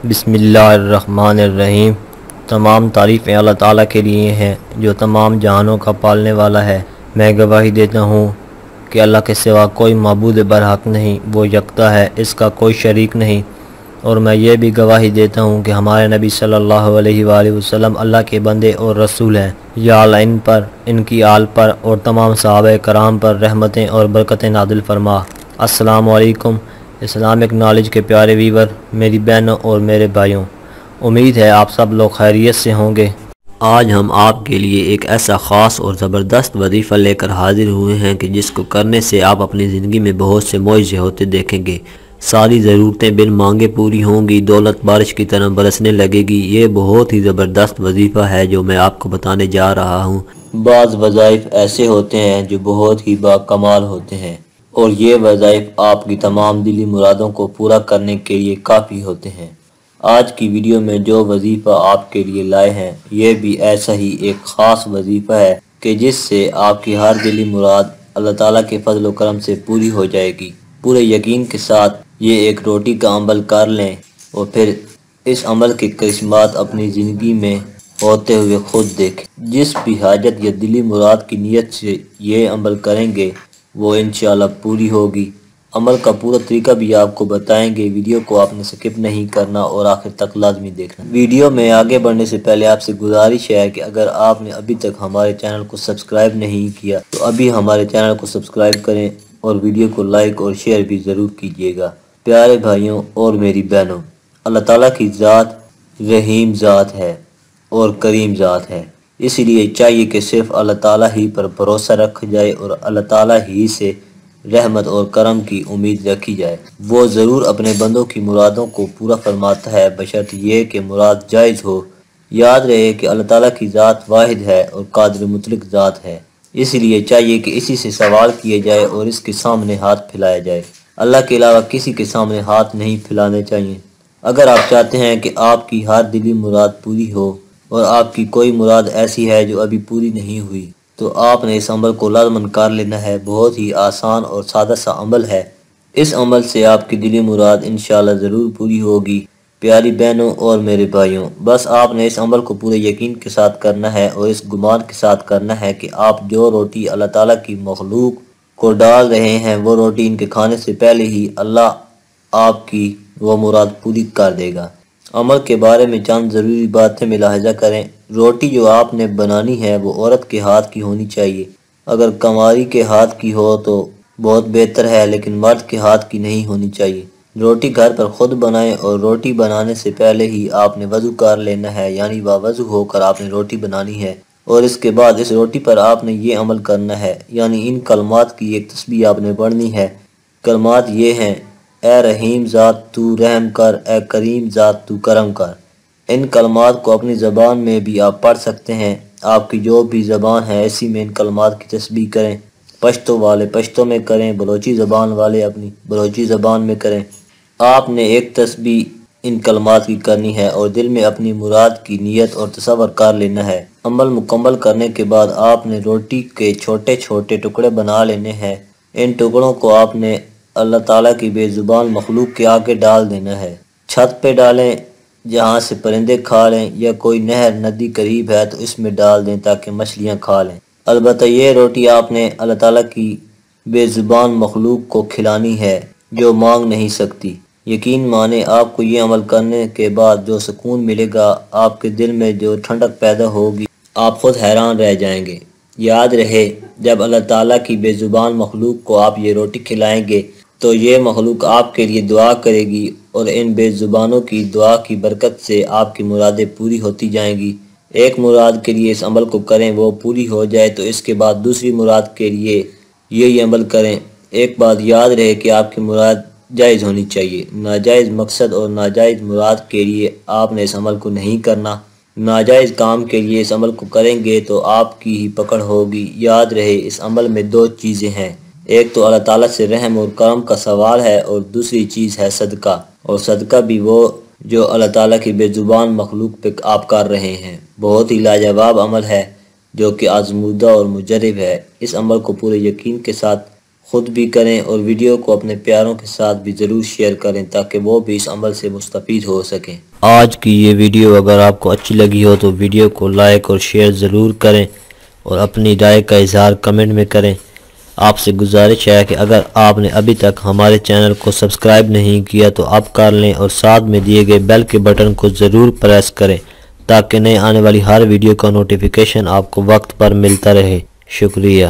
بسم اللہ الرحمن الرحیم۔ تمام تعریفیں اللہ تعالیٰ کے لیے ہیں جو تمام جہانوں کا پالنے والا ہے۔ میں گواہی دیتا ہوں کہ اللہ کے سوا کوئی معبود برحق نہیں، وہ یکتا ہے، اس کا کوئی شریک نہیں۔ اور میں یہ بھی گواہی دیتا ہوں کہ ہمارے نبی صلی اللہ علیہ وآلہ وسلم اللہ کے بندے اور رسول ہیں۔ یا اللہ ان پر، ان کی آل پر اور تمام صحابہ کرام پر رحمتیں اور برکتیں نازل فرما۔ السلام علیکم اسلامک نالج کے پیارے ویور، میری بہنوں اور میرے بھائیوں، امید ہے آپ سب لوگ خیریت سے ہوں گے۔ آج ہم آپ کے لیے ایک ایسا خاص اور زبردست وظیفہ لے کر حاضر ہوئے ہیں کہ جس کو کرنے سے آپ اپنی زندگی میں بہت سے معجزے ہوتے دیکھیں گے۔ ساری ضرورتیں بن مانگے پوری ہوں گی، دولت بارش کی طرح برسنے لگے گی۔ یہ بہت ہی زبردست وظیفہ ہے جو میں آپ کو بتانے جا رہا ہوں۔ بعض وظائف ایسے ہوتے ہیں جو بہت ہی باکمال ہوتے ہیں، اور یہ وظائف آپ کی تمام دلی مرادوں کو پورا کرنے کے لیے کافی ہوتے ہیں۔ آج کی ویڈیو میں جو وظیفہ آپ کے لیے لائے ہیں، یہ بھی ایسا ہی ایک خاص وظیفہ ہے کہ جس سے آپ کی ہر دلی مراد اللہ تعالیٰ کے فضل و کرم سے پوری ہو جائے گی۔ پورے یقین کے ساتھ یہ ایک روٹی کا عمل کر لیں اور پھر اس عمل کے کرشمات اپنی زندگی میں ہوتے ہوئے خود دیکھیں۔ جس بھی حاجت یا دلی مراد کی نیت سے یہ عمل کریں گے وہ انشاءاللہ پوری ہوگی۔ عمل کا پورا طریقہ بھی آپ کو بتائیں گے، ویڈیو کو آپ نے سکپ نہیں کرنا اور آخر تک لازمی دیکھنا۔ ویڈیو میں آگے بڑھنے سے پہلے آپ سے گزارش ہے کہ اگر آپ نے ابھی تک ہمارے چینل کو سبسکرائب نہیں کیا تو ابھی ہمارے چینل کو سبسکرائب کریں اور ویڈیو کو لائک اور شیئر بھی ضرور کیجیے گا۔ پیارے بھائیوں اور میری بہنوں، اللہ تعالیٰ کی ذات رحیم ذات ہے اور کریم ذات ہے، اس لیے چاہیے کہ صرف اللہ تعالیٰ ہی پر بھروسہ رکھا جائے اور اللہ تعالیٰ ہی سے رحمت اور کرم کی امید رکھی جائے۔ وہ ضرور اپنے بندوں کی مرادوں کو پورا فرماتا ہے، بشرط یہ کہ مراد جائز ہو۔ یاد رہے کہ اللہ تعالیٰ کی ذات واحد ہے اور قادر مطلق ذات ہے، اس لیے چاہیے کہ اسی سے سوال کیے جائے اور اس کے سامنے ہاتھ پھیلایا جائے۔ اللہ کے علاوہ کسی کے سامنے ہاتھ نہیں پھیلانے چاہیے۔ اگر آپ چاہتے ہیں کہ آپ کی ہر دلی مراد پوری ہو اور آپ کی کوئی مراد ایسی ہے جو ابھی پوری نہیں ہوئی، تو آپ نے اس عمل کو لازماً کر لینا ہے۔ بہت ہی آسان اور سادہ سا عمل ہے۔ اس عمل سے آپ کی دلی مراد انشاءاللہ ضرور پوری ہوگی۔ پیاری بہنوں اور میرے بھائیوں، بس آپ نے اس عمل کو پورے یقین کے ساتھ کرنا ہے اور اس گمان کے ساتھ کرنا ہے کہ آپ جو روٹی اللہ تعالیٰ کی مخلوق کو ڈال رہے ہیں، وہ روٹی ان کے کھانے سے پہلے ہی اللہ آپ کی وہ مراد پوری کر دے گا۔ عمل کے بارے میں چند ضروری باتیں ملاحظہ کریں۔ روٹی جو آپ نے بنانی ہے وہ عورت کے ہاتھ کی ہونی چاہیے۔ اگر کنواری کے ہاتھ کی ہو تو بہت بہتر ہے، لیکن مرد کے ہاتھ کی نہیں ہونی چاہیے۔ روٹی گھر پر خود بنائیں اور روٹی بنانے سے پہلے ہی آپ نے وضو کر لینا ہے، یعنی باوضو ہو کر آپ نے روٹی بنانی ہے، اور اس کے بعد اس روٹی پر آپ نے یہ عمل کرنا ہے، یعنی ان کلمات کی ایک تسبیح آپ نے پڑھنی ہے۔ کلمات یہ ہیں: اے رحیم ذات تو رحم کر، اے کریم ذات تو کرم کر۔ ان کلمات کو اپنی زبان میں بھی آپ پڑھ سکتے ہیں، آپ کی جو بھی زبان ہے اسی میں ان کلمات کی تسبیح کریں۔ پشتو والے پشتو میں کریں، بلوچی زبان والے اپنی بلوچی زبان میں کریں۔ آپ نے ایک تسبیح ان کلمات کی کرنی ہے اور دل میں اپنی مراد کی نیت اور تصور کر لینا ہے۔ عمل مکمل کرنے کے بعد آپ نے روٹی کے چھوٹے چھوٹے ٹکڑے بنا لینے ہیں۔ ان ٹکڑوں کو آپ نے اللہ تعالیٰ کی بے زبان مخلوق کے آگے ڈال دینا ہے۔ چھت پہ ڈالیں جہاں سے پرندے کھا لیں، یا کوئی نہر ندی قریب ہے تو اس میں ڈال دیں تاکہ مچھلیاں کھا لیں۔ البتہ یہ روٹی آپ نے اللہ تعالیٰ کی بے زبان مخلوق کو کھلانی ہے جو مانگ نہیں سکتی۔ یقین مانیں آپ کو یہ عمل کرنے کے بعد جو سکون ملے گا، آپ کے دل میں جو ٹھنڈک پیدا ہوگی، آپ خود حیران رہ جائیں گے۔ یاد رہے، جب اللہ تعالیٰ کی بے زبان مخلوق کو آپ یہ روٹی کھلائیں گے تو یہ مخلوق آپ کے لیے دعا کرے گی اور ان بے زبانوں کی دعا کی برکت سے آپ کی مرادیں پوری ہوتی جائیں گی۔ ایک مراد کے لیے اس عمل کو کریں، وہ پوری ہو جائے تو اس کے بعد دوسری مراد کے لیے یہی عمل کریں۔ ایک بات یاد رہے کہ آپ کی مراد جائز ہونی چاہیے۔ ناجائز مقصد اور ناجائز مراد کے لیے آپ نے اس عمل کو نہیں کرنا۔ ناجائز کام کے لیے اس عمل کو کریں گے تو آپ کی ہی پکڑ ہوگی۔ یاد رہے، اس عمل میں دو چیزیں ہیں، ایک تو اللہ تعالیٰ سے رحم اور کرم کا سوال ہے اور دوسری چیز ہے صدقہ، اور صدقہ بھی وہ جو اللہ تعالیٰ کی بے زبان مخلوق پہ آپ کر رہے ہیں۔ بہت ہی لاجواب عمل ہے جو کہ آزمودہ اور مجرب ہے۔ اس عمل کو پورے یقین کے ساتھ خود بھی کریں اور ویڈیو کو اپنے پیاروں کے ساتھ بھی ضرور شیئر کریں تاکہ وہ بھی اس عمل سے مستفید ہو سکیں۔ آج کی یہ ویڈیو اگر آپ کو اچھی لگی ہو تو ویڈیو کو لائک اور شیئر ضرور کریں اور اپنی رائے کا اظہار کمنٹ میں کریں۔ آپ سے گزارش ہے کہ اگر آپ نے ابھی تک ہمارے چینل کو سبسکرائب نہیں کیا تو آپ کر لیں اور ساتھ میں دیے گئے بیل کے بٹن کو ضرور پریس کریں تاکہ نئے آنے والی ہر ویڈیو کا نوٹیفیکیشن آپ کو وقت پر ملتا رہے۔ شکریہ۔